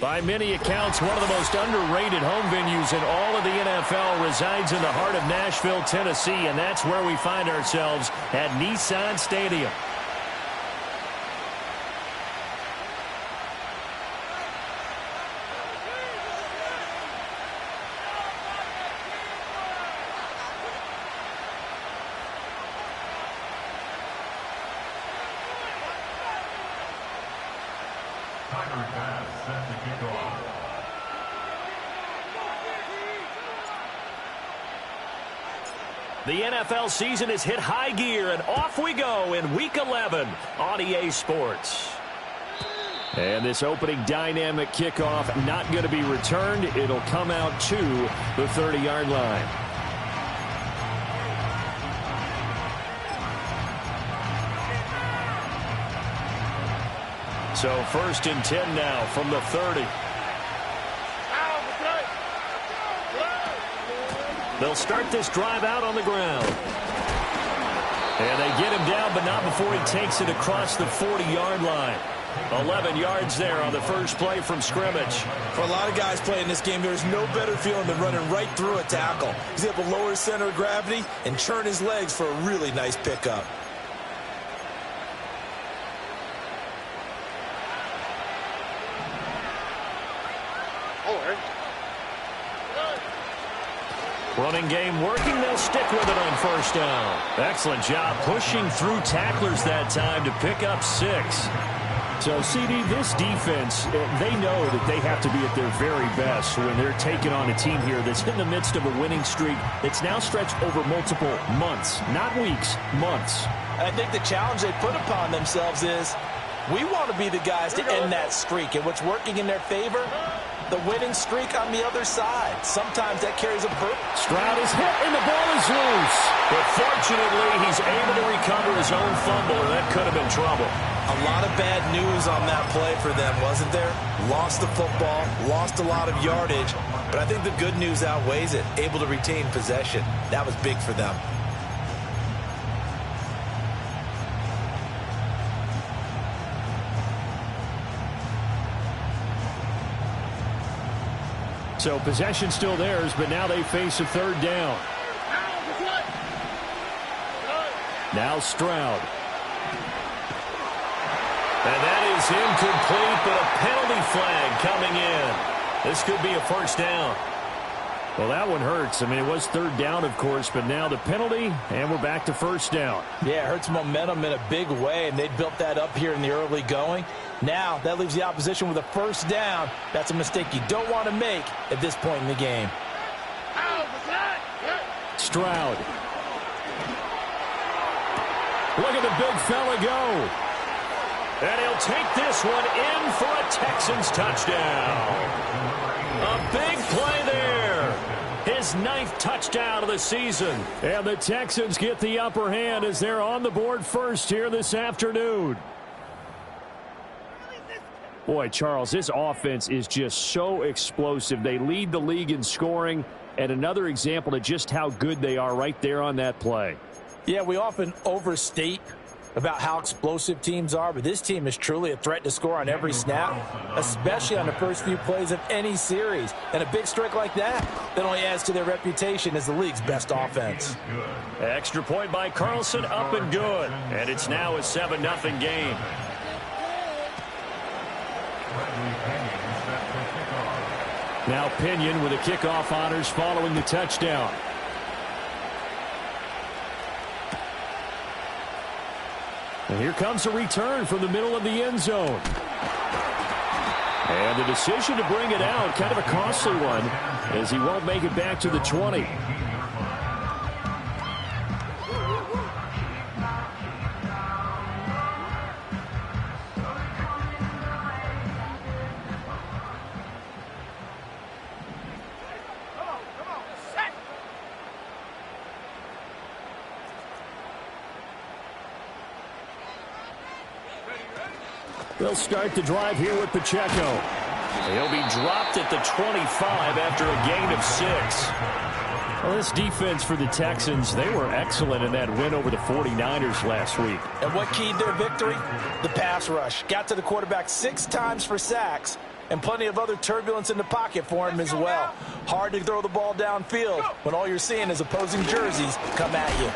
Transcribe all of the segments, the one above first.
By many accounts, one of the most underrated home venues in all of the NFL resides in the heart of Nashville, Tennessee, and that's where we find ourselves at Nissan Stadium. The NFL season has hit high gear, and off we go in Week 11 on EA Sports. And this opening dynamic kickoff not going to be returned. It'll come out to the 30-yard line. So 1st and 10 now from the 30. They'll start this drive out on the ground. And they get him down, but not before he takes it across the 40-yard line. 11 yards there on the first play from scrimmage. For a lot of guys playing this game, there's no better feeling than running right through a tackle. He's able to lower his center of gravity and churn his legs for a really nice pickup. Running game working. They'll stick with it on 1st down. Excellent job pushing through tacklers that time to pick up 6. So, CD, this defense, they know that they have to be at their very best when they're taking on a team here that's in the midst of a winning streak that's now stretched over multiple months, not weeks, months. And I think the challenge they put upon themselves is we want to be the guys to end that streak. And what's working in their favor? The winning streak on the other side. Sometimes that carries a purpose. Stroud is hit, and the ball is loose. But fortunately, he's able to recover his own fumble, and that could have been trouble. A lot of bad news on that play for them, wasn't there? Lost the football, lost a lot of yardage, but I think the good news outweighs it. Able to retain possession. That was big for them. So possession still theirs, but now they face a 3rd down. Now Stroud. And that is incomplete, but a penalty flag coming in. This could be a 1st down. Well, that one hurts. I mean, it was 3rd down, of course, but now the penalty, and we're back to 1st down. Yeah, it hurts momentum in a big way, and they built that up here in the early going. Now, that leaves the opposition with a 1st down. That's a mistake you don't want to make at this point in the game. Stroud. Look at the big fella go. And he'll take this one in for a Texans touchdown. A big play there. His 9th touchdown of the season. And the Texans get the upper hand as they're on the board first here this afternoon. Boy, Charles, this offense is just so explosive. They lead the league in scoring, and another example of just how good they are right there on that play. Yeah, we often overstate about how explosive teams are, but this team is truly a threat to score on every snap, especially on the first few plays of any series. And a big strike like that only adds to their reputation as the league's best offense. Extra point by Carlson, up and good. And it's now a 7-0 game. Now Pinion with the kickoff honors following the touchdown. And here comes a return from the middle of the end zone. And the decision to bring it out, kind of a costly one, as he won't make it back to the 20. They'll start the drive here with Pacheco. He'll be dropped at the 25 after a gain of 6. Well, this defense for the Texans, they were excellent in that win over the 49ers last week. And what keyed their victory? The pass rush. Got to the quarterback 6 times for sacks and plenty of other turbulence in the pocket for him as well. Hard to throw the ball downfield when all you're seeing is opposing jerseys come at you.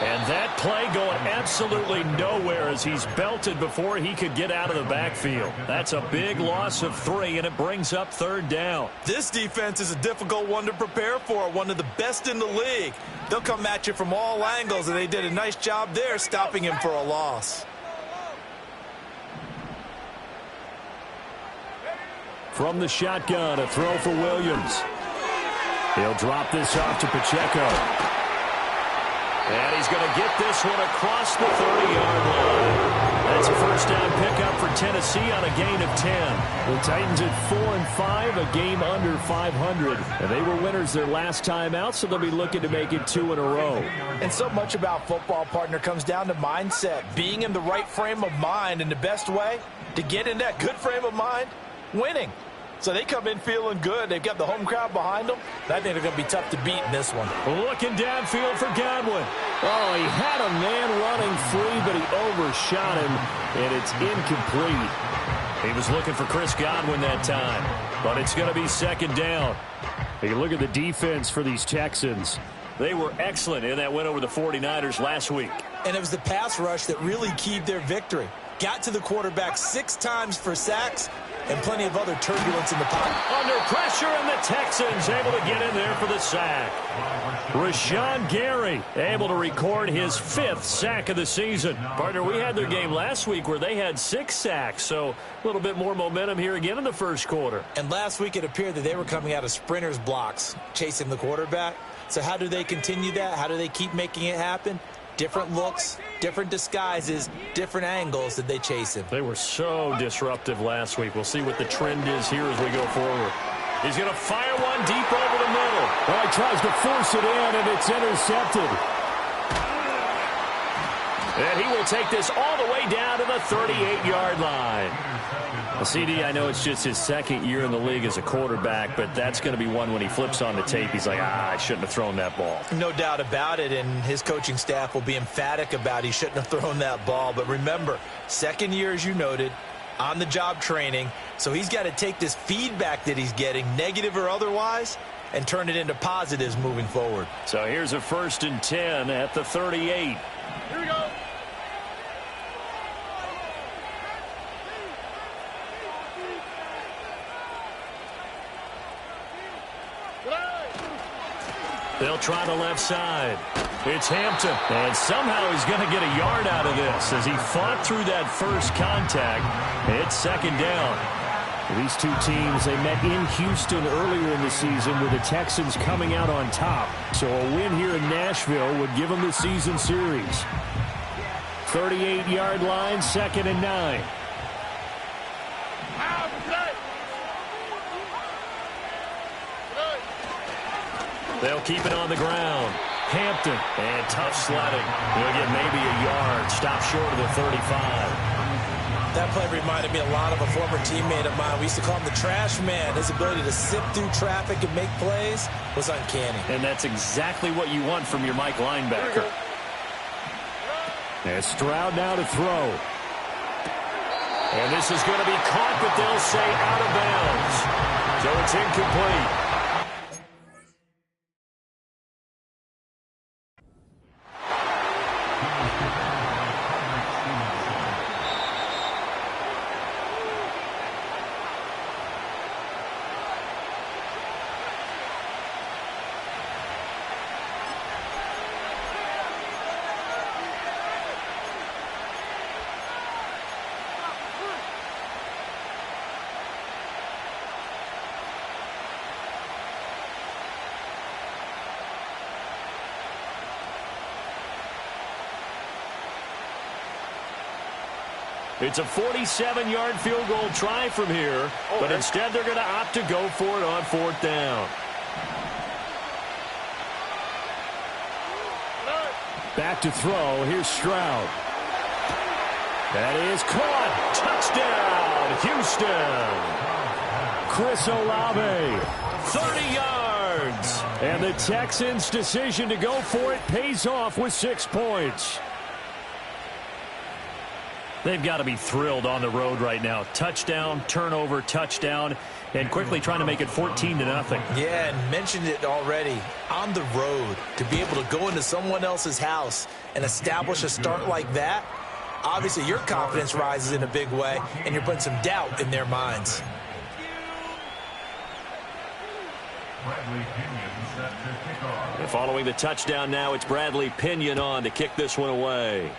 And that play going absolutely nowhere as he's belted before he could get out of the backfield. That's a big loss of 3, and it brings up 3rd down. This defense is a difficult one to prepare for, one of the best in the league. They'll come at you from all angles, and they did a nice job there stopping him for a loss. From the shotgun, a throw for Williams. He'll drop this off to Pacheco. And he's going to get this one across the 30-yard line. That's a 1st down pickup for Tennessee on a gain of 10. The Titans at 4-5, a game under 500. And they were winners their last time out, so they'll be looking to make it 2 in a row. And so much about football, partner, comes down to mindset. Being in the right frame of mind, and the best way to get in that good frame of mind, winning. So they come in feeling good. They've got the home crowd behind them. I think they're going to be tough to beat in this one. Looking downfield for Godwin. Oh, he had a man running free, but he overshot him, and it's incomplete. He was looking for Chris Godwin that time, but it's going to be 2nd down. Take a look at the defense for these Texans. They were excellent in that win over the 49ers last week. And it was the pass rush that really keyed their victory. Got to the quarterback 6 times for sacks, and plenty of other turbulence in the pocket. Under pressure, and the Texans able to get in there for the sack. Rashawn Gary able to record his 5th sack of the season. Partner, we had their game last week where they had 6 sacks, so a little bit more momentum here again in the 1st quarter. And last week it appeared that they were coming out of sprinters blocks, chasing the quarterback. So how do they continue that? How do they keep making it happen? Different looks, different disguises, different angles that they chase him. They were so disruptive last week. We'll see what the trend is here as we go forward. He's going to fire one deep over the middle. Oh, he tries to force it in, and it's intercepted. And he will take this all the way down to the 38-yard line. Well, CD, I know it's just his 2nd year in the league as a quarterback, but that's going to be one when he flips on the tape. He's like, I shouldn't have thrown that ball. No doubt about it, and his coaching staff will be emphatic about he shouldn't have thrown that ball. But remember, 2nd year, as you noted, on-the-job training, so he's got to take this feedback that he's getting, negative or otherwise, and turn it into positives moving forward. So here's a 1st and 10 at the 38. Here we go. They'll try the left side. It's Hampton. And somehow he's going to get a yard out of this as he fought through that first contact. It's 2nd down. These two teams, they met in Houston earlier in the season with the Texans coming out on top. So a win here in Nashville would give them the season series. 38-yard line, 2nd and 9. They'll keep it on the ground. Hampton, and tough sledding. He'll get maybe a yard. Stop short of the 35. That play reminded me a lot of a former teammate of mine. We used to call him the trash man. His ability to sift through traffic and make plays was uncanny. And that's exactly what you want from your Mike linebacker. And Stroud now to throw. And this is going to be caught, but they'll say out of bounds. So it's incomplete. It's a 47-yard field goal try from here, but instead they're going to opt to go for it on 4th down. Back to throw. Here's Stroud. That is caught. Touchdown, Houston. Chris Olave, 30 yards. And the Texans' decision to go for it pays off with 6 points. They've got to be thrilled on the road right now. Touchdown, turnover, touchdown, and quickly trying to make it 14-0. Yeah, and mentioned it already. On the road, to be able to go into someone else's house and establish a start like that, obviously your confidence rises in a big way, and you're putting some doubt in their minds. And following the touchdown now, it's Bradley Pinion on to kick this one away.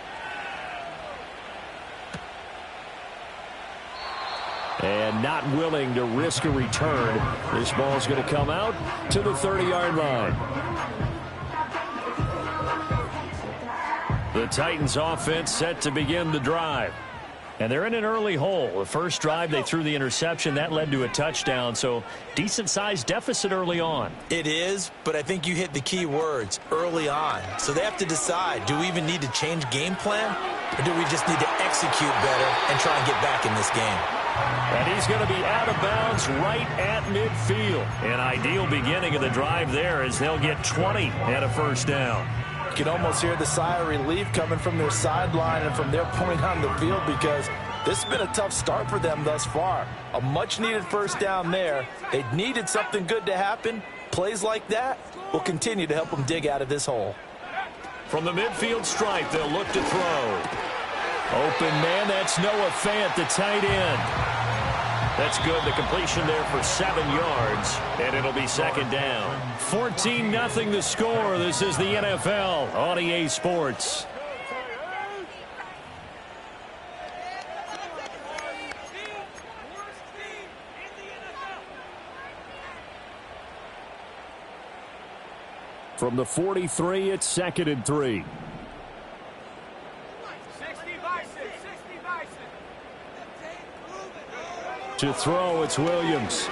And not willing to risk a return. This ball's going to come out to the 30-yard line. The Titans offense set to begin the drive. And they're in an early hole. The first drive, they threw the interception. That led to a touchdown, so decent-sized deficit early on. It is, but I think you hit the key words, early on. So they have to decide, do we even need to change game plan, or do we just need to execute better and try and get back in this game? And he's going to be out of bounds right at midfield. An ideal beginning of the drive there as they'll get 20 and a first down. You can almost hear the sigh of relief coming from their sideline and from their point on the field, because this has been a tough start for them thus far. A much-needed first down there. They needed something good to happen. Plays like that will continue to help them dig out of this hole. From the midfield stripe, they'll look to throw. Open man, that's Noah Fant, the tight end. That's good. The completion there for 7 yards, and it'll be second down. 14-0 the score. This is the NFL on EA Sports. From the 43, it's 2nd and 3. To throw, it's Williams.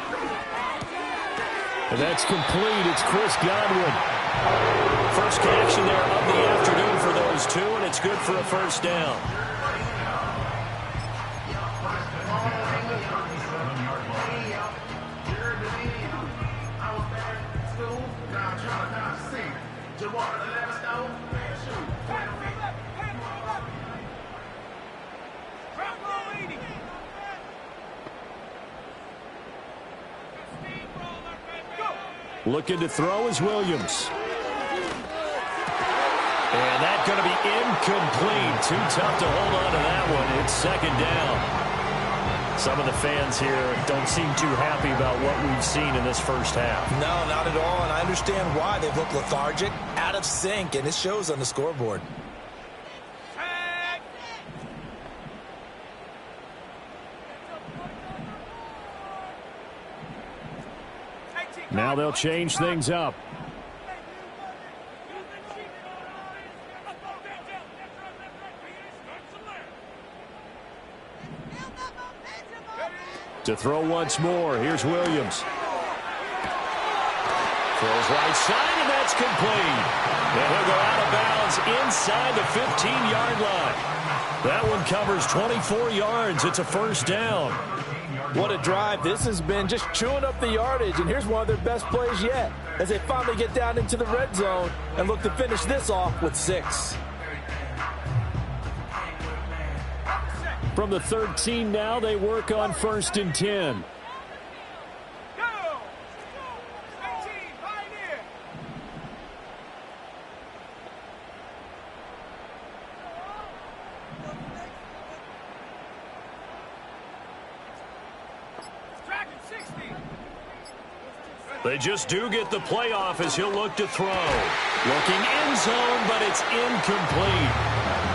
And that's complete. It's Chris Godwin. First connection there of the afternoon for those two, and it's good for a first down. Looking to throw is Williams. And that's going to be incomplete. Too tough to hold on to that one. It's second down. Some of the fans here don't seem too happy about what we've seen in this first half. No, not at all, and I understand why. They've looked lethargic, out of sync, and it shows on the scoreboard. Now they'll change things up. To throw once more, here's Williams. Throws right side, and that's complete. And he'll go out of bounds inside the 15-yard line. That one covers 24 yards. It's a first down. What a drive. This has been just chewing up the yardage, and here's one of their best plays yet as they finally get down into the red zone and look to finish this off with 6. From the 13 now, they work on 1st and 10. They just do get the playoff as he'll look to throw. Looking end zone, but it's incomplete.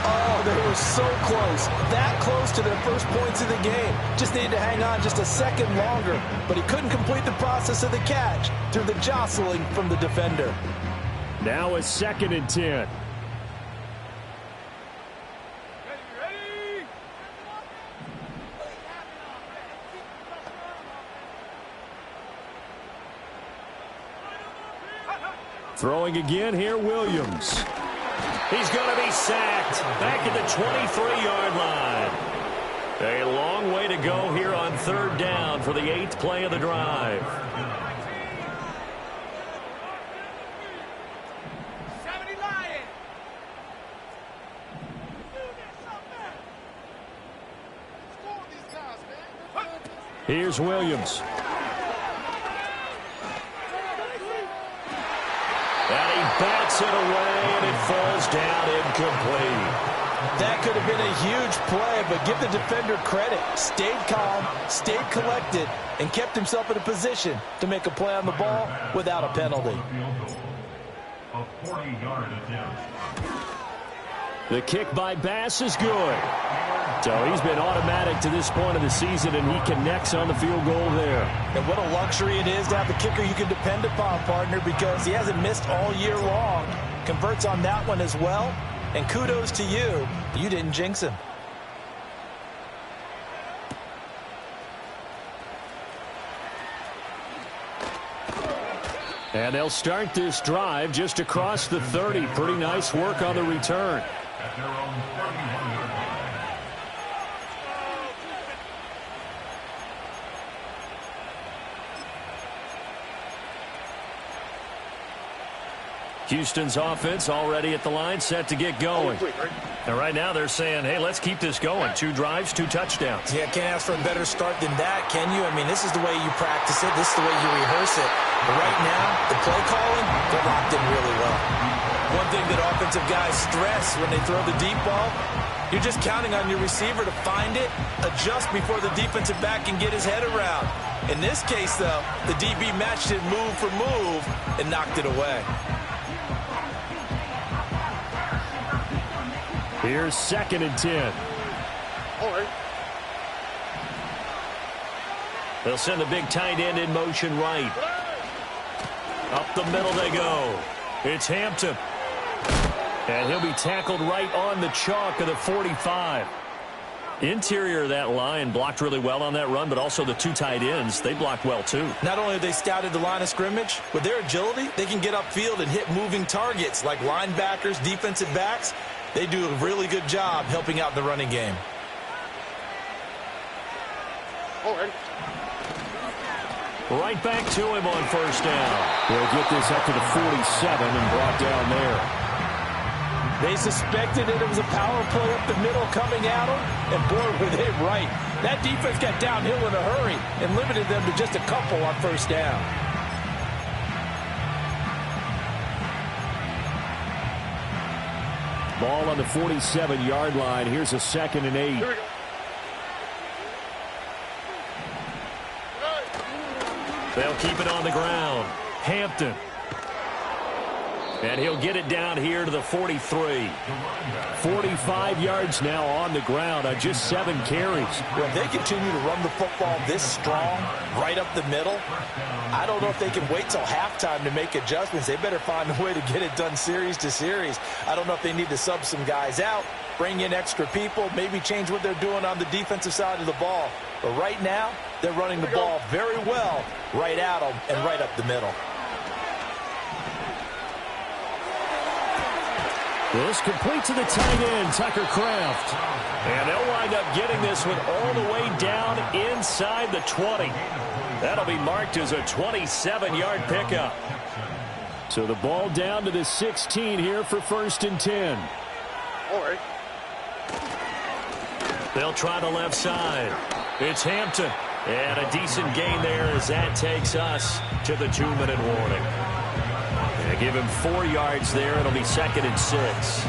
Oh, they were so close. That close to their first points of the game. Just needed to hang on just a second longer. But he couldn't complete the process of the catch through the jostling from the defender. Now it's 2nd and 10. Throwing again here, Williams. He's going to be sacked back at the 23-yard line. A long way to go here on 3rd down for the 8th play of the drive. Here's Williams. And he bats it away, and it falls down incomplete. That could have been a huge play, but give the defender credit. Stayed calm, stayed collected, and kept himself in a position to make a play on the ball without a penalty. A 40-yard attempt. The kick by Bass is good. So he's been automatic to this point of the season, and he connects on the field goal there. And what a luxury it is to have the kicker you can depend upon, partner, because he hasn't missed all year long. Converts on that one as well. And kudos to you. You didn't jinx him. And they'll start this drive just across the 30. Pretty nice work on the return. At their own 31-yard line. Houston's offense already at the line, set to get going. And right now they're saying, hey, let's keep this going. 2 drives, 2 touchdowns. Yeah, can't ask for a better start than that, can you? I mean, this is the way you practice it. This is the way you rehearse it. But right now, the play calling, they're locked in really well. One thing that offensive guys stress when they throw the deep ball, you're just counting on your receiver to find it, adjust before the defensive back can get his head around. In this case, though, the DB matched it move for move and knocked it away. Here's 2nd and 10. All right. They'll send the big tight end in motion right. Up the middle they go. It's Hampton. And he'll be tackled right on the chalk of the 45. Interior of that line blocked really well on that run, but also the 2 tight ends, they blocked well too. Not only have they scouted the line of scrimmage, with their agility, they can get upfield and hit moving targets like linebackers, defensive backs. They do a really good job helping out the running game. All right. Right back to him on 1st down. They'll get this up to the 47 and brought down there. They suspected that it was a power play up the middle coming at them, and boy, were they right. That defense got downhill in a hurry and limited them to just a couple on 1st down. Ball on the 47-yard line. Here's a 2nd and 8. Here we go. They'll keep it on the ground. Hampton. And he'll get it down here to the 43. 45 yards now on the ground on just 7 carries. Well, if they continue to run the football this strong, right up the middle, I don't know if they can wait till halftime to make adjustments. They better find a way to get it done series to series. I don't know if they need to sub some guys out, bring in extra people, maybe change what they're doing on the defensive side of the ball. But right now, they're running the ball very well right at them and right up the middle. This complete to the tight end, Tucker Kraft. And they'll wind up getting this one all the way down inside the 20. That'll be marked as a 27-yard pickup. So the ball down to the 16 here for 1st and 10. All right. They'll try the left side. It's Hampton. And a decent gain there as that takes us to the 2-minute warning. They give him 4 yards there. It'll be 2nd and 6.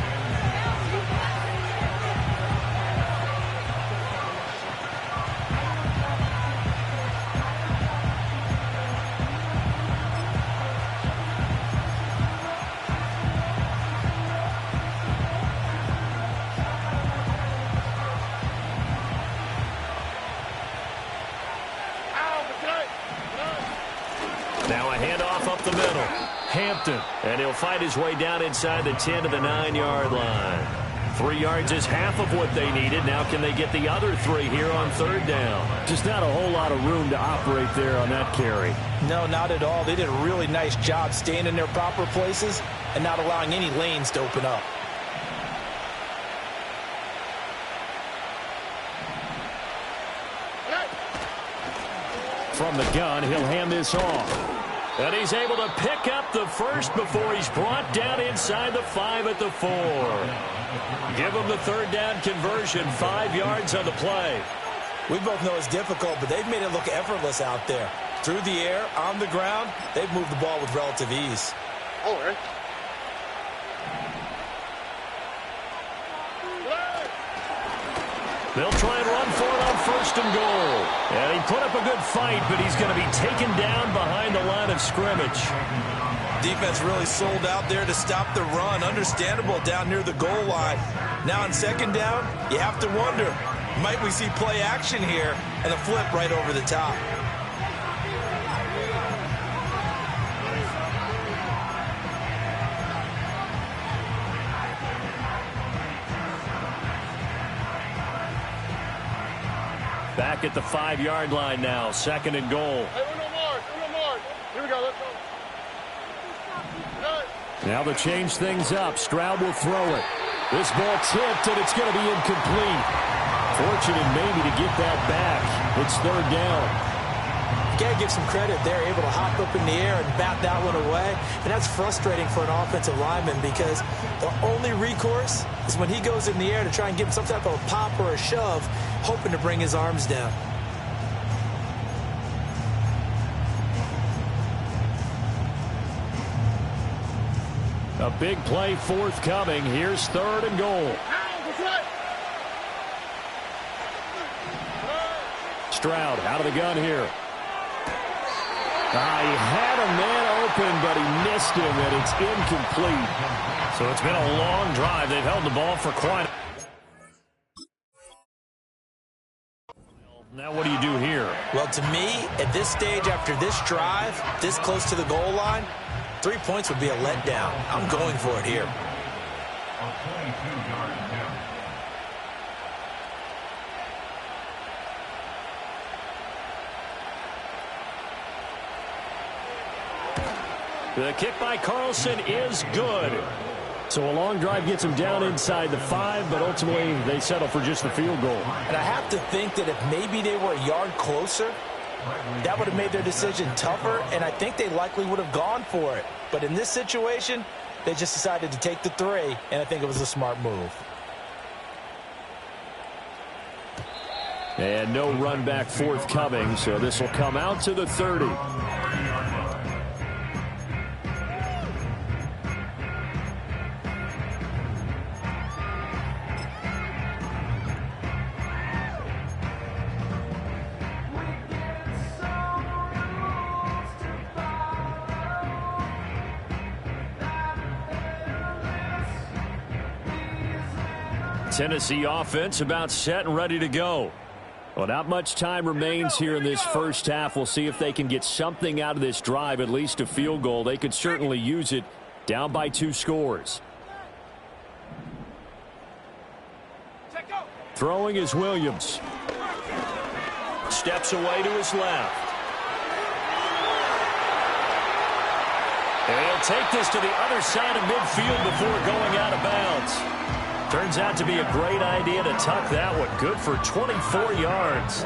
Now a handoff up the middle. Hampton. And he'll fight his way down inside the 10 to the 9-yard line. 3 yards is half of what they needed. Now can they get the other 3 here on 3rd down? Just not a whole lot of room to operate there on that carry. No, not at all. They did a really nice job staying in their proper places and not allowing any lanes to open up. From the gun, he'll hand this off. And he's able to pick up the first before he's brought down inside the 5 at the 4. Give him the 3rd down conversion, 5 yards on the play. We both know it's difficult, but they've made it look effortless out there. Through the air, on the ground, they've moved the ball with relative ease. All right. They'll try and run for it on 1st and goal. And he put up a good fight, but he's going to be taken down behind the line of scrimmage. Defense really sold out there to stop the run. Understandable down near the goal line. Now on 2nd down, you have to wonder, might we see play action here and a flip right over the top? Back at the 5-yard line now, 2nd and goal. Hey, no more. Here we go, let's go. Now to change things up, Stroud will throw it. This ball tipped, and it's going to be incomplete. Fortunate maybe to get that back. It's 3rd down. You got to give some credit. They're able to hop up in the air and bat that one away. And that's frustrating for an offensive lineman because the only recourse is when he goes in the air to try and give him some type of a pop or a shove, hoping to bring his arms down. A big play forthcoming. Here's 3rd and goal. Stroud out of the gun here. He had a man open, but he missed him, and it's incomplete. So it's been a long drive. They've held the ball for quite a... Now what do you do here? Well, to me, at this stage after this drive, this close to the goal line, 3 points would be a letdown. I'm going for it here. A 22-yard attempt. The kick by Carlson is good. So a long drive gets them down inside the 5, but ultimately they settle for just the field goal. And I have to think that if maybe they were a yard closer, that would have made their decision tougher, and I think they likely would have gone for it. But in this situation, they just decided to take the 3, and I think it was a smart move. And no run back forthcoming, so this will come out to the 30. Tennessee offense about set and ready to go. Well, not much time remains here in this first half. We'll see if they can get something out of this drive, at least a field goal. They could certainly use it down by 2 scores. Throwing is Williams. Steps away to his left. And he'll take this to the other side of midfield before going out of bounds. Turns out to be a great idea to tuck that one. Good for 24 yards.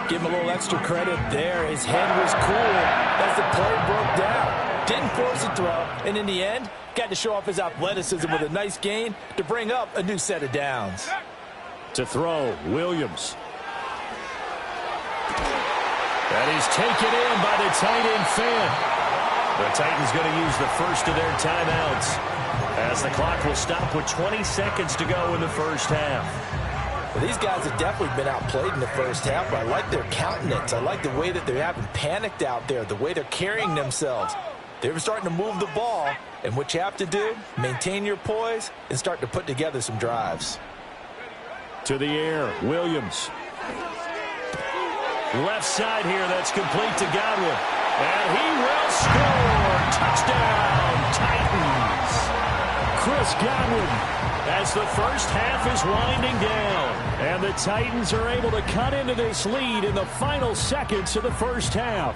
Give him a little extra credit there. His head was cool as the play broke down. Didn't force a throw, and in the end, got to show off his athleticism with a nice gain to bring up a new set of downs. To throw, Williams. And he's taken in by the tight end Finn. The Titans going to use the first of their timeouts, as the clock will stop with 20 seconds to go in the first half. Well, these guys have definitely been outplayed in the first half, but I like their countenance. I like the way that they're having panicked out there, the way they're carrying themselves. They're starting to move the ball, and what you have to do, maintain your poise and start to put together some drives. To the air, Williams. Left side here, that's complete to Godwin. And he will score. Touchdown, Titans. Chris Godwin, as the first half is winding down. And the Titans are able to cut into this lead in the final seconds of the first half.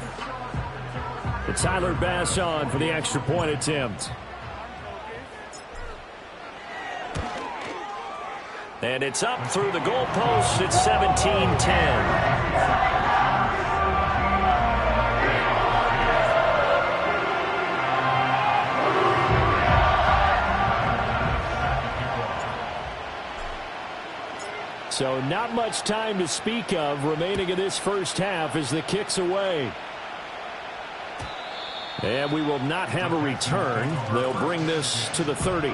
The Tyler Bass on for the extra point attempt. And it's up through the goalpost. It's 17-10. So not much time to speak of remaining in this first half as the kick's away. And we will not have a return. They'll bring this to the 30.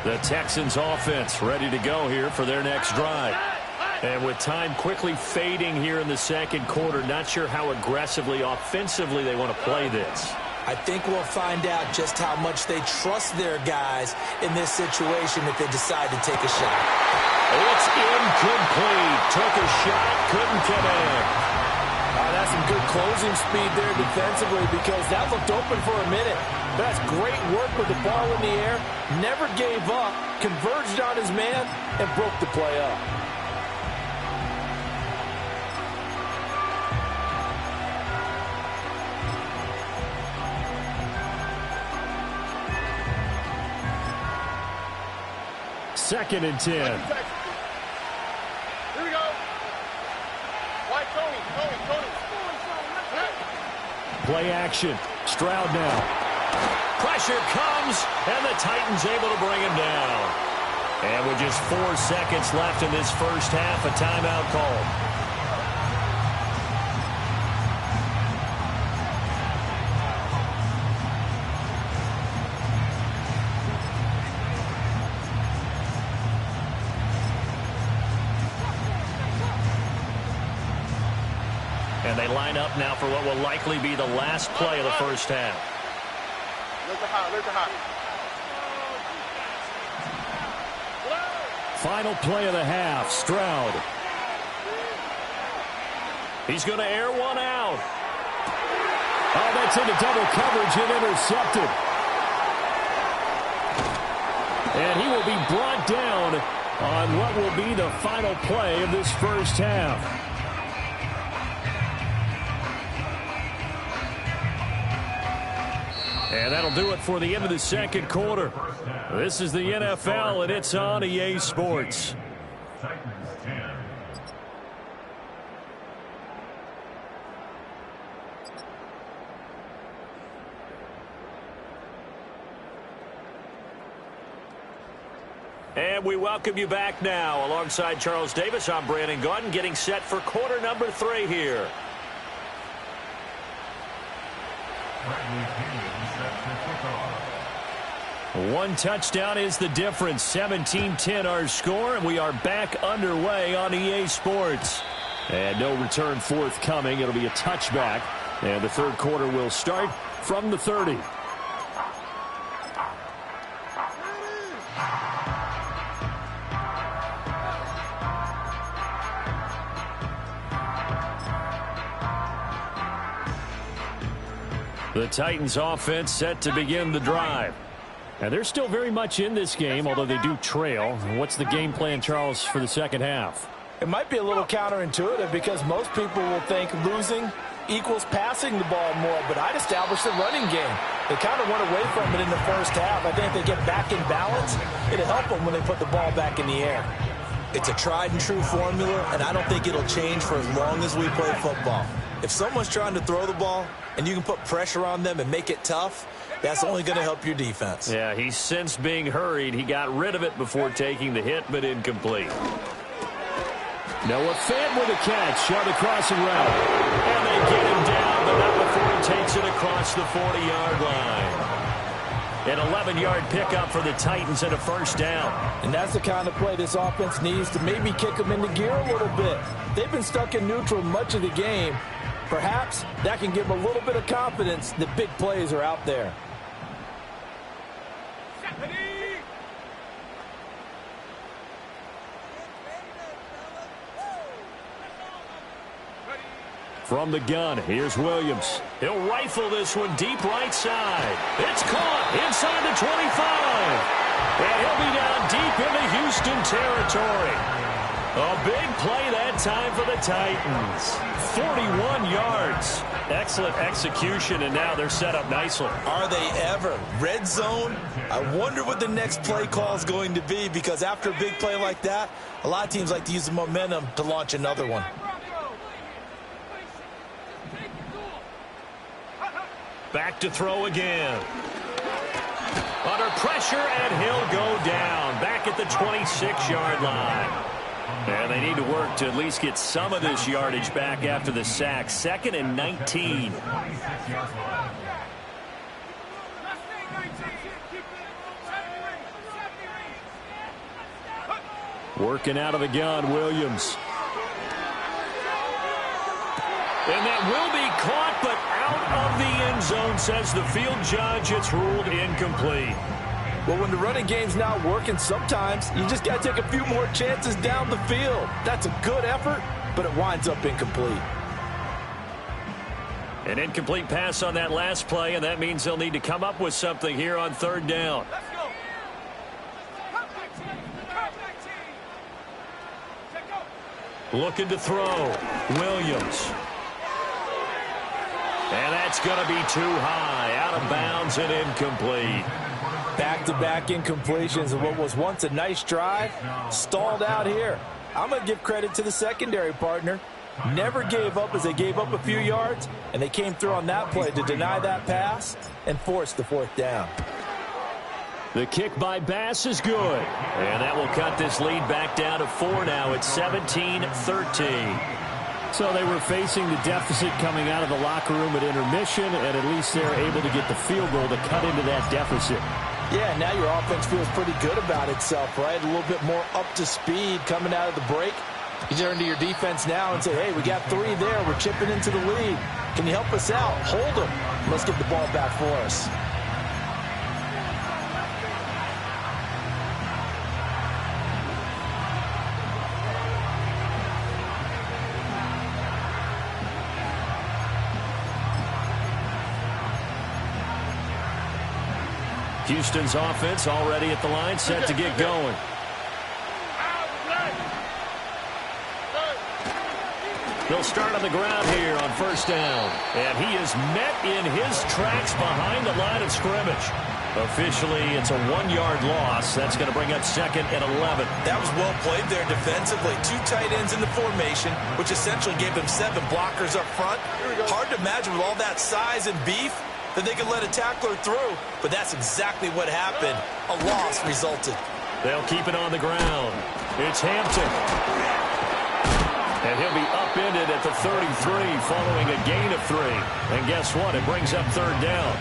The Texans offense ready to go here for their next drive. And with time quickly fading here in the second quarter, not sure how aggressively, offensively they want to play this. I think we'll find out just how much they trust their guys in this situation if they decide to take a shot. It's incomplete. Took a shot, couldn't connect. That's some good closing speed there defensively because that looked open for a minute. That's great work with the ball in the air. Never gave up, converged on his man, and broke the play up. Second and 10. Here we go. White Tony. Play action. Stroud now. Pressure comes, and the Titans able to bring him down. And with just 4 seconds left in this first half, a timeout called. And they line up now for what will likely be the last play of the first half. Look at high. Final play of the half, Stroud. He's going to air one out. Oh, that's into double coverage and intercepted. And he will be brought down on what will be the final play of this first half. And that'll do it for the end of the second quarter. This is the NFL, and it's on EA Sports. Titans 10. And we welcome you back now. Alongside Charles Davis, I'm Brandon Gaudin, getting set for quarter number 3 here. One touchdown is the difference. 17-10 our score, and we are back underway on EA Sports. And no return forthcoming. It'll be a touchback. And the third quarter will start from the 30. The Titans offense set to begin the drive. And they're still very much in this game, although they do trail. What's the game plan, Charles, for the second half? It might be a little counterintuitive because most people will think losing equals passing the ball more, but I'd establish the running game. They kind of went away from it in the first half. I think if they get back in balance, it'll help them when they put the ball back in the air. It's a tried and true formula, and I don't think it'll change for as long as we play football. If someone's trying to throw the ball and you can put pressure on them and make it tough, that's only going to help your defense. Yeah, he's since being hurried. He got rid of it before taking the hit, but incomplete. Noah Fant with a catch on the crossing route. And they get him down, but not before he takes it across the 40-yard line. An 11-yard pickup for the Titans and a first down. And that's the kind of play this offense needs to maybe kick them into gear a little bit. They've been stuck in neutral much of the game. Perhaps that can give them a little bit of confidence that big plays are out there. From the gun, here's Williams. He'll rifle this one deep right side. It's caught inside the 25. And he'll be down deep into Houston territory. A big play that that time for the Titans. 41 yards. Excellent execution, and now they're set up nicely. Are they ever? Red zone? I wonder what the next play call is going to be, because after a big play like that, a lot of teams like to use the momentum to launch another one. Back to throw again. Under pressure, and he'll go down. Back at the 26-yard line. And they need to work to at least get some of this yardage back after the sack. 2nd and 19. Working out of the gun, Williams. And that will be caught, but out of the end zone, says the field judge. It's ruled incomplete. Well, when the running game's not working, sometimes you just got to take a few more chances down the field. That's a good effort, but it winds up incomplete. An incomplete pass on that last play, and that means they'll need to come up with something here on 3rd down. Looking to throw. Williams. And that's going to be too high. Out of bounds and incomplete. Back-to-back incompletions of what was once a nice drive, stalled out here. I'm going to give credit to the secondary partner. Never gave up as they gave up a few yards, and they came through on that play to deny that pass and force the 4th down. The kick by Bass is good. And that will cut this lead back down to 4 now. It's 17-13. So they were facing the deficit coming out of the locker room at intermission, and at least they're able to get the field goal to cut into that deficit. Yeah, now your offense feels pretty good about itself, right? A little bit more up to speed coming out of the break. You turn to your defense now and say, hey, we got 3 there. We're chipping into the lead. Can you help us out? Hold them. Let's get the ball back for us. Houston's offense already at the line, set to get going. They'll start on the ground here on 1st down. And he is met in his tracks behind the line of scrimmage. Officially, it's a 1-yard loss. That's going to bring up 2nd and 11. That was well played there defensively. 2 tight ends in the formation, which essentially gave them 7 blockers up front. Hard to imagine with all that size and beef that they could let a tackler through, but that's exactly what happened. A loss resulted. They'll keep it on the ground. It's Hampton. And he'll be upended at the 33 following a gain of 3. And guess what? It brings up 3rd down.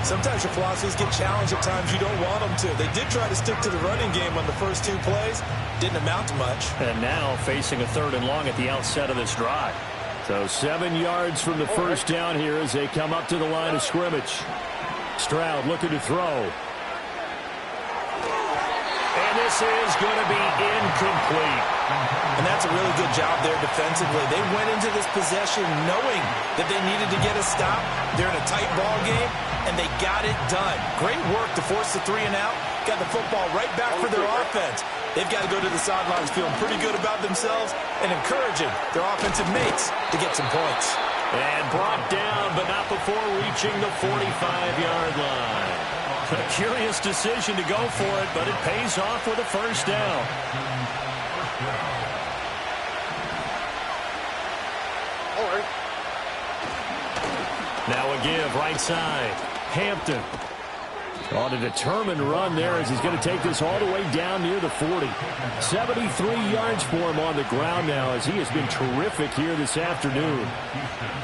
Sometimes your philosophies get challenged at times you don't want them to. They did try to stick to the running game on the first 2 plays. Didn't amount to much. And now facing a 3rd and long at the outset of this drive. So 7 yards from the 1st down here as they come up to the line of scrimmage. Stroud looking to throw. And this is going to be incomplete. And that's a really good job there defensively. They went into this possession knowing that they needed to get a stop. They're in a tight ball game, and they got it done. Great work to force the 3 and out. Got the football right back for their offense. They've got to go to the sidelines feeling pretty good about themselves and encouraging their offensive mates to get some points. And brought down, but not before reaching the 45-yard line. A curious decision to go for it, but it pays off with a 1st down. Now a give right side. Hampton on a determined run there as he's going to take this all the way down near the 40. 73 yards for him on the ground now as he has been terrific here this afternoon.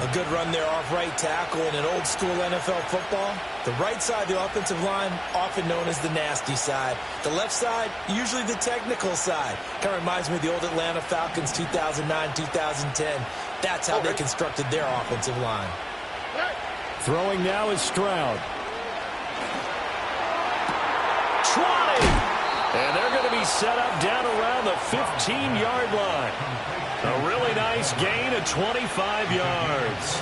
A good run there off right tackle in an old school NFL football. The right side of the offensive line, often known as the nasty side. The left side, usually the technical side. Kind of reminds me of the old Atlanta Falcons 2009-2010. That's how they constructed their offensive line. Throwing now is Stroud. 20! And they're going to be set up down around the 15-yard line. A really nice gain of 25 yards.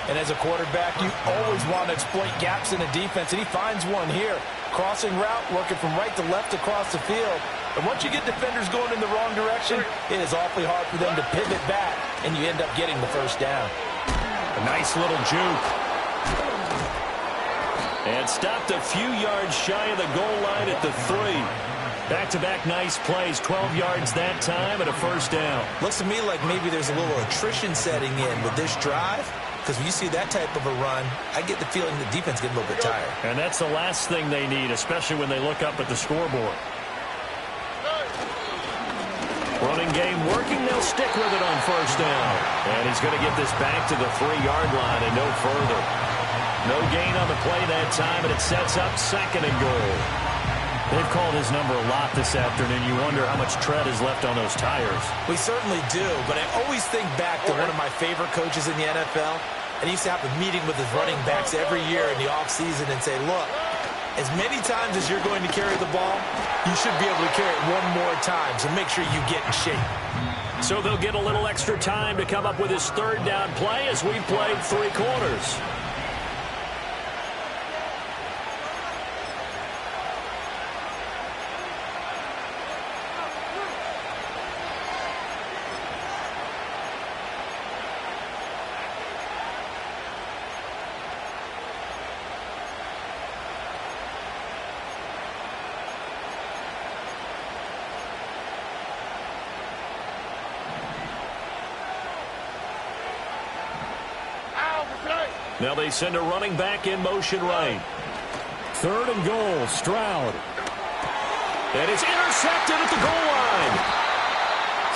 And as a quarterback, you always want to exploit gaps in a defense, and he finds one here. Crossing route, working from right to left across the field. And once you get defenders going in the wrong direction, it is awfully hard for them to pivot back, and you end up getting the first down. A nice little juke. And stopped a few yards shy of the goal line at the 3. Back-to-back nice plays, 12 yards that time and a first down. Looks to me like maybe there's a little attrition setting in with this drive, because when you see that type of a run, I get the feeling the defense gets a little bit tired. And that's the last thing they need, especially when they look up at the scoreboard. Running game working. They'll stick with it on first down. And he's going to get this back to the 3-yard line and no further. No gain on the play that time, and it sets up 2nd and goal. They've called his number a lot this afternoon. You wonder how much tread is left on those tires. We certainly do, but I always think back to one of my favorite coaches in the NFL, and he used to have a meeting with his running backs every year in the offseason and say, look, as many times as you're going to carry the ball, you should be able to carry it one more time, so make sure you get in shape. So they'll get a little extra time to come up with his 3rd down play as we've played 3 quarters. Now they send a running back in motion right. 3rd and goal, Stroud. And it's intercepted at the goal line.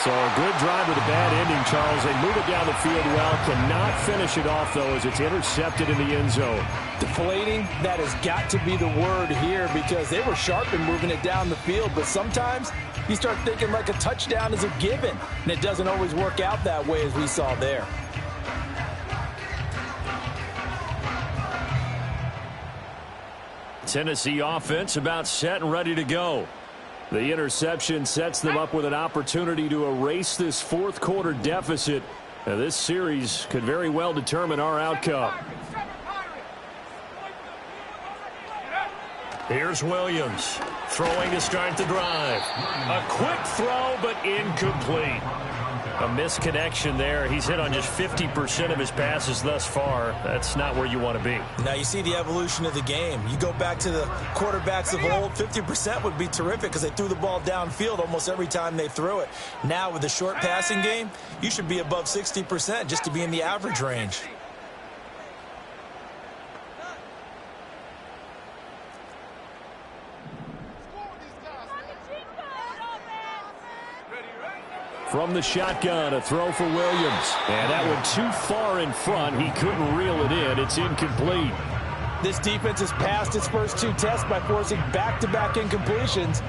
So a good drive with a bad ending, Charles. They move it down the field well. Cannot finish it off, though, as it's intercepted in the end zone. Deflating, that has got to be the word here, because they were sharp in moving it down the field. But sometimes you start thinking like a touchdown is a given, and it doesn't always work out that way as we saw there. Tennessee offense about set and ready to go. The interception sets them up with an opportunity to erase this 4th quarter deficit. Now, this series could very well determine our outcome. Here's Williams throwing to start the drive. A quick throw, but incomplete. A misconnection there. He's hit on just 50% of his passes thus far. That's not where you want to be. Now you see the evolution of the game. You go back to the quarterbacks of old, 50% would be terrific because they threw the ball downfield almost every time they threw it. Now with the short passing game, you should be above 60% just to be in the average range. From the shotgun, a throw for Williams. And that one too far in front. He couldn't reel it in. It's incomplete. This defense has passed its first 2 tests by forcing back-to-back incompletions.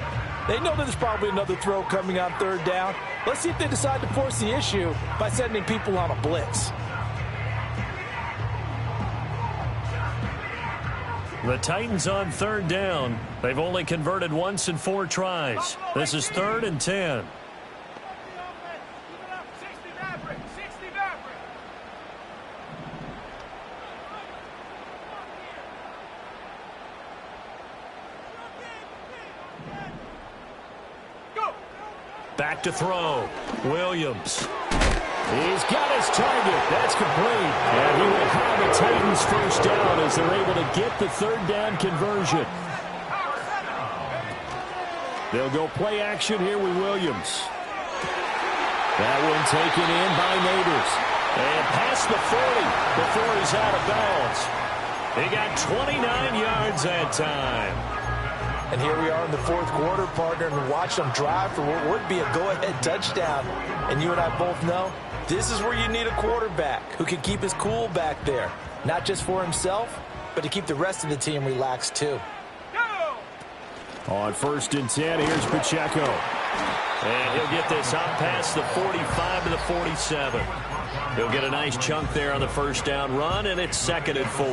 They know that there's probably another throw coming on 3rd down. Let's see if they decide to force the issue by sending people on a blitz. The Titans on 3rd down. They've only converted once in 4 tries. This is 3rd and 10. Back to throw. Williams. He's got his target. That's complete. And he will have the Titans first down as they're able to get the 3rd down conversion. They'll go play action here with Williams. That one taken in by Neighbors. And past the 40 before he's out of bounds. He got 29 yards that time. And here we are in the 4th quarter, partner, and watch them drive for what would be a go-ahead touchdown. And you and I both know this is where you need a quarterback who can keep his cool back there. Not just for himself, but to keep the rest of the team relaxed too. On 1st and 10, here's Pacheco. And he'll get this up past the 45 to the 47. He'll get a nice chunk there on the first down run, and it's 2nd and 4.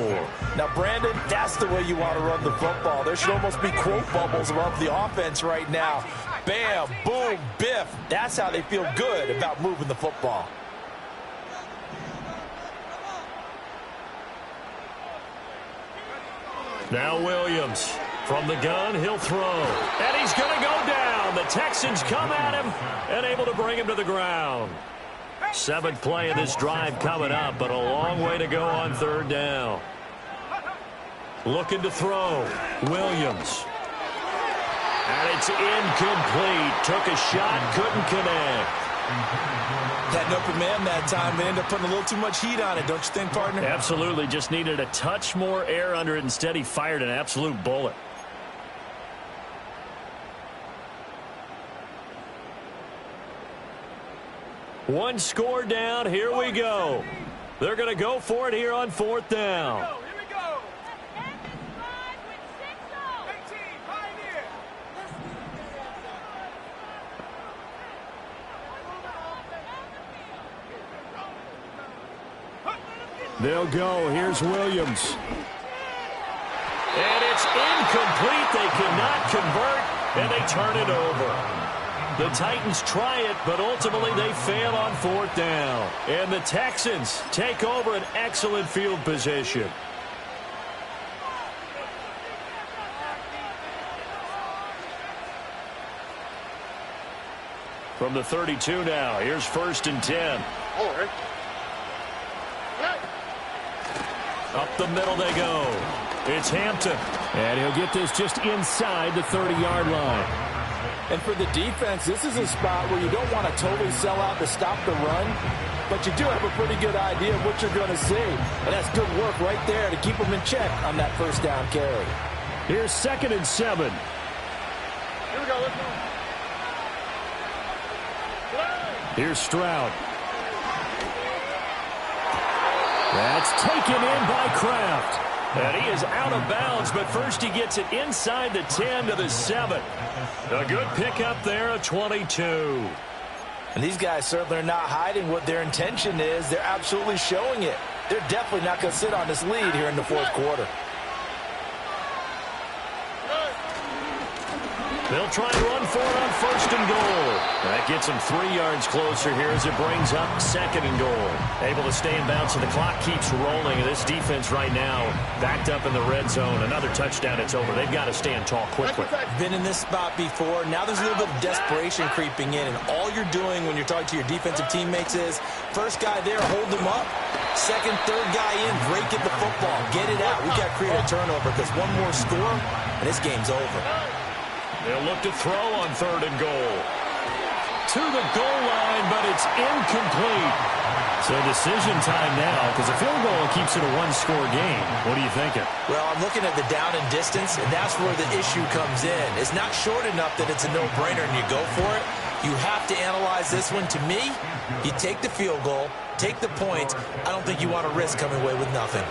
Now, Brandon, that's the way you want to run the football. There should almost be quote bubbles above the offense right now. Bam, boom, biff. That's how they feel good about moving the football. Now Williams From the gun, he'll throw. And he's going to go down. The Texans come at him and able to bring him to the ground. 7th play of this drive coming up, but a long way to go on 3rd down. Looking to throw. Williams. And it's incomplete. Took a shot, couldn't connect. Had an open man that time. They ended up putting a little too much heat on it, don't you think, partner? Absolutely. Just needed a touch more air under it. Instead, he fired an absolute bullet. One score down. Here we go. They're going to go for it here on 4th down. Here we go. They'll go. Here's Williams. And it's incomplete. They cannot convert, and they turn it over. The Titans try it, but ultimately they fail on 4th down. And the Texans take over an excellent field position. From the 32 now, here's 1st and 10. Up the middle they go. It's Hampton. And he'll get this just inside the 30-yard line. And for the defense, this is a spot where you don't want to totally sell out to stop the run, but you do have a pretty good idea of what you're going to see. And that's good work right there to keep them in check on that 1st down carry. Here's 2nd and 7. Here we go. Let's go. Here's Stroud. That's taken in by Kraft. And he is out of bounds, but first he gets it inside the 10 to the 7. A good pickup there, a 22. And these guys certainly are not hiding what their intention is. They're absolutely showing it. They're definitely not going to sit on this lead here in the 4th quarter. They'll try and run for it on 1st and goal. That gets them 3 yards closer here as it brings up 2nd and goal. Able to stay in bounds, so the clock keeps rolling. And this defense right now backed up in the red zone. Another touchdown, it's over. They've got to stand tall quickly. Been in this spot before. Now there's a little bit of desperation creeping in. And all you're doing when you're talking to your defensive teammates is, first guy there, hold them up. 2nd, 3rd guy in, break at the football. Get it out. We got to create a turnover because one more score, and this game's over. They'll look to throw on 3rd and goal. To the goal line, but it's incomplete. So decision time now, because a field goal keeps it a one-score game. What are you thinking? Well, I'm looking at the down and distance, and that's where the issue comes in. It's not short enough that it's a no-brainer and you go for it. You have to analyze this one. To me, you take the field goal, take the point. I don't think you want to risk coming away with nothing.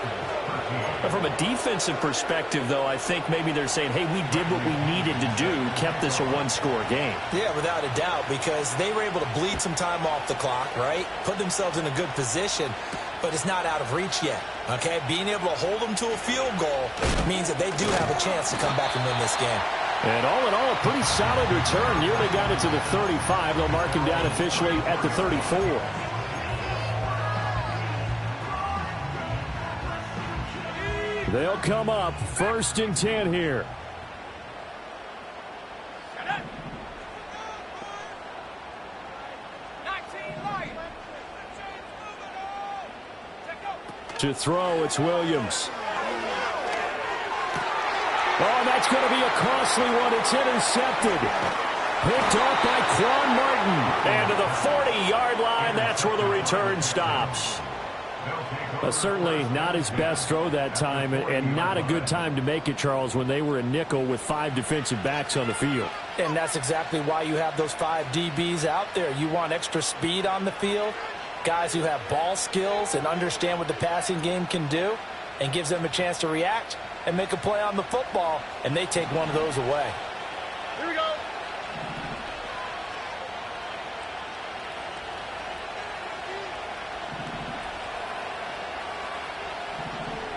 From a defensive perspective, though, I think maybe they're saying, hey, we did what we needed to do, kept this a one-score game. Yeah, without a doubt, because they were able to bleed some time off the clock, right? Put themselves in a good position, but it's not out of reach yet, okay? Being able to hold them to a field goal means that they do have a chance to come back and win this game. And all in all, a pretty solid return. Nearly got it to the 35. They'll mark him down officially at the 34. They'll come up 1st and 10 here. To throw, it's Williams. Oh, that's going to be a costly one. It's intercepted. Picked off by Quan Martin. And to the 40-yard line, that's where the return stops. Certainly not his best throw that time, and not a good time to make it, Charles, when they were a nickel with 5 defensive backs on the field. And that's exactly why you have those 5 DBs out there. You want extra speed on the field, guys who have ball skills and understand what the passing game can do, and gives them a chance to react and make a play on the football, and they take one of those away. Here we go.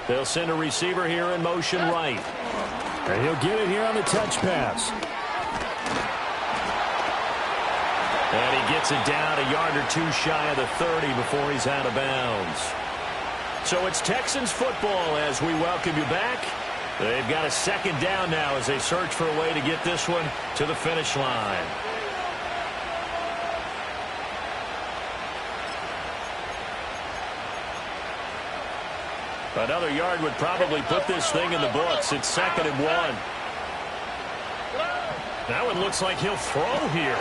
They'll send a receiver here in motion right. And he'll get it here on the touch pass. And he gets it down a yard or two shy of the 30 before he's out of bounds. So it's Texans football as we welcome you back. They've got a second down now as they search for a way to get this one to the finish line. Another yard would probably put this thing in the books. It's 2nd and 1. Now it looks like he'll throw here.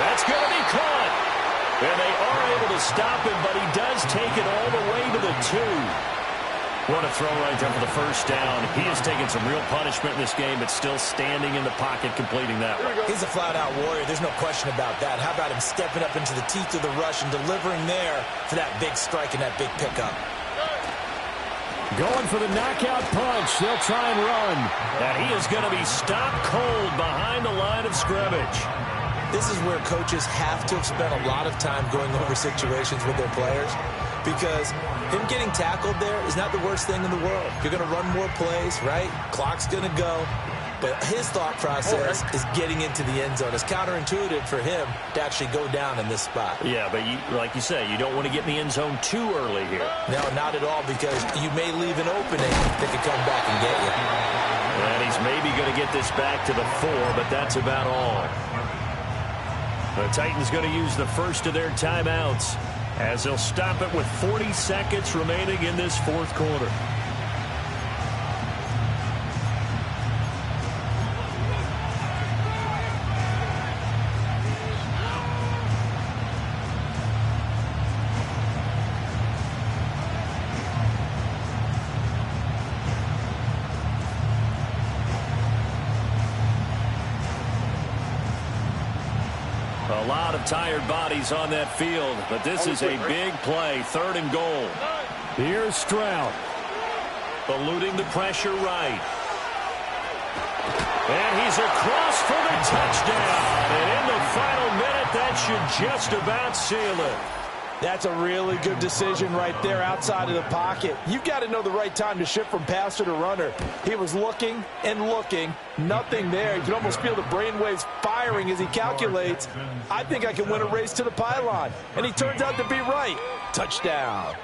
That's going to be caught. And they are able to stop him, but he does take it all the way to the 2. What a throw right there for the first down. He has taken some real punishment in this game, but still standing in the pocket completing that one. He's a flat-out warrior. There's no question about that. How about him stepping up into the teeth of the rush and delivering there for that big strike and that big pickup? Going for the knockout punch. They'll try and run. And he is going to be stopped cold behind the line of scrimmage. This is where coaches have to have spent a lot of time going over situations with their players, because him getting tackled there is not the worst thing in the world. You're going to run more plays, right? Clock's going to go. But his thought process is getting into the end zone. It's counterintuitive for him to actually go down in this spot. Yeah, but like you say, you don't want to get in the end zone too early here. No, not at all, because you may leave an opening that could come back and get you. And he's maybe going to get this back to the 4, but that's about all. The Titans going to use the first of their timeouts as they'll stop it with 40 seconds remaining in this 4th quarter. A lot of tired bodies on that field, but this is a big play. 3rd and goal. Here's Stroud. Eluding the pressure right. And he's across for the touchdown. And in the final minute, that should just about seal it. That's a really good decision right there outside of the pocket. You've got to know the right time to shift from passer to runner. He was looking and looking. Nothing there. You can almost feel the brainwaves firing as he calculates, I think I can win a race to the pylon. And he turns out to be right. Touchdown.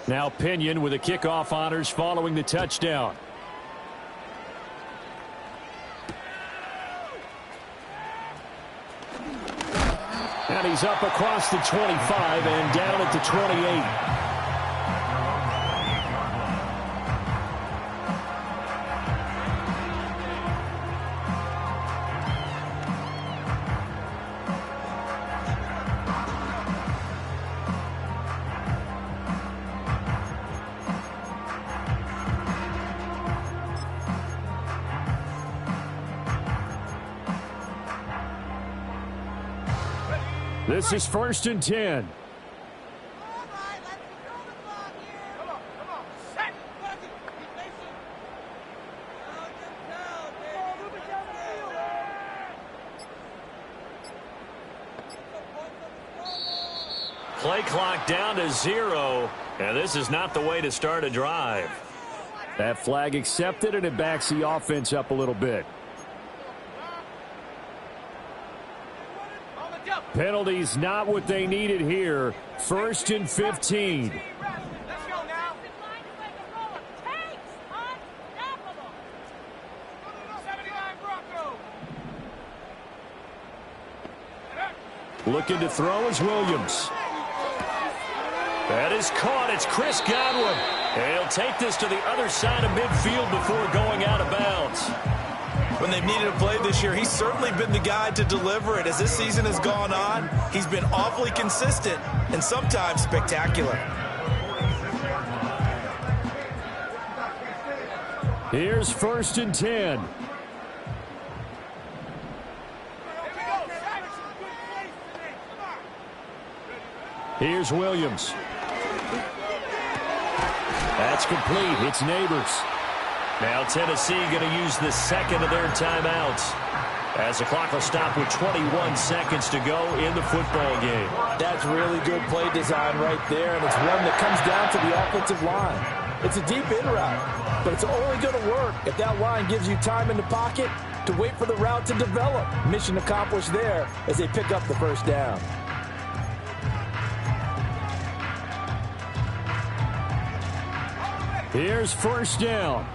Now Pinion with the kickoff honors following the touchdown. And he's up across the 25 and down at the 28. This is 1st and 10. Play clock down to 0, and this is not the way to start a drive. That flag accepted, and it backs the offense up a little bit. Penalties not what they needed here. 1st and 15. Looking to throw is Williams. That is caught. It's Chris Godwin. And he'll take this to the other side of midfield before going out of bounds. When they've needed a play this year, he's certainly been the guy to deliver it. As this season has gone on, he's been awfully consistent and sometimes spectacular. Here's 1st and 10. Here's Williams. That's complete. It's Neighbors. Now Tennessee going to use the second of their timeouts as the clock will stop with 21 seconds to go in the football game. That's really good play design right there, and it's one that comes down to the offensive line. It's a deep in route, but it's only going to work if that line gives you time in the pocket to wait for the route to develop. Mission accomplished there as they pick up the first down. Here's first down.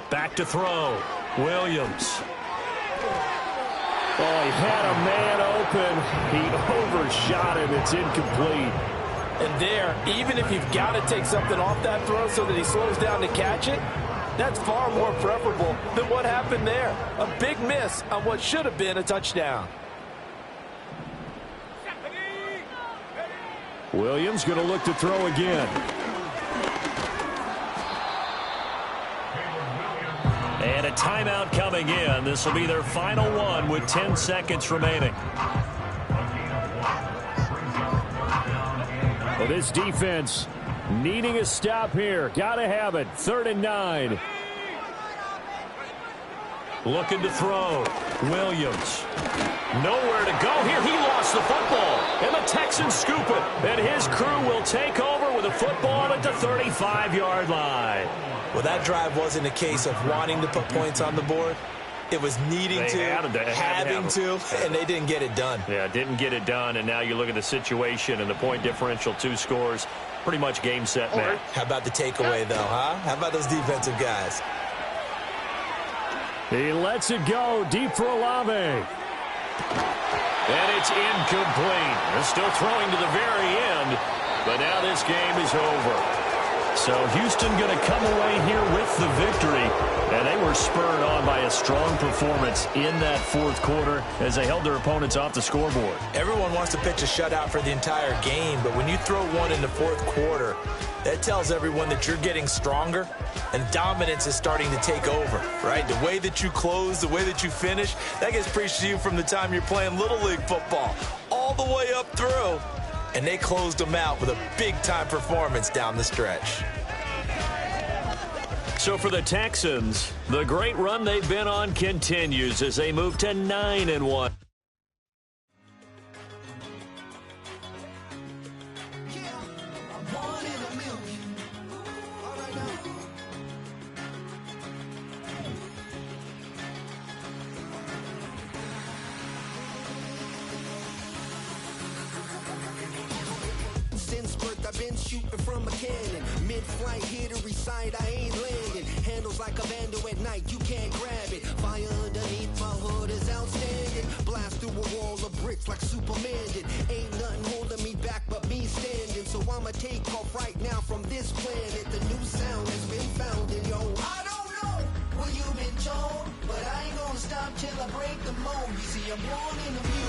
Back to throw. Williams. Oh, he had a man open. He overshot it. It's incomplete. And there, even if you've got to take something off that throw so that he slows down to catch it, that's far more preferable than what happened there. A big miss on what should have been a touchdown. Williams going to look to throw again. And a timeout coming in. This will be their final one with 10 seconds remaining. Well, this defense needing a stop here. Got to have it. 3rd and 9. Looking to throw. Williams. Nowhere to go here. He lost the football. And the Texans scoop it. And his crew will take over with a football at the 35-yard line. Well, that drive wasn't a case of wanting to put points on the board. It was needing having to, and they didn't get it done. Yeah, didn't get it done, and now you look at the situation and the point differential, 2 scores, pretty much game, set, match. How about the takeaway, though, huh? How about those defensive guys? He lets it go deep for Olave. And it's incomplete. They're still throwing to the very end, but now this game is over. So Houston going to come away here with the victory, and they were spurred on by a strong performance in that 4th quarter as they held their opponents off the scoreboard. Everyone wants to pitch a shutout for the entire game, but when you throw one in the 4th quarter, that tells everyone that you're getting stronger and dominance is starting to take over, right? The way that you close, the way that you finish, that gets preached to you from the time you're playing Little League football all the way up through. And they closed them out with a big-time performance down the stretch. So for the Texans, the great run they've been on continues as they move to 9-1. I've been shooting from a cannon. Mid-flight, here to recite, I ain't landing. Handles like a vandal at night, you can't grab it. Fire underneath my hood is outstanding. Blast through a wall of bricks like Superman did. Ain't nothing holding me back but me standing. So I'ma take off right now from this planet. The new sound has been found in yo. I don't know what you've been told, but I ain't gonna stop till I break the mold. You see, I'm born in the music.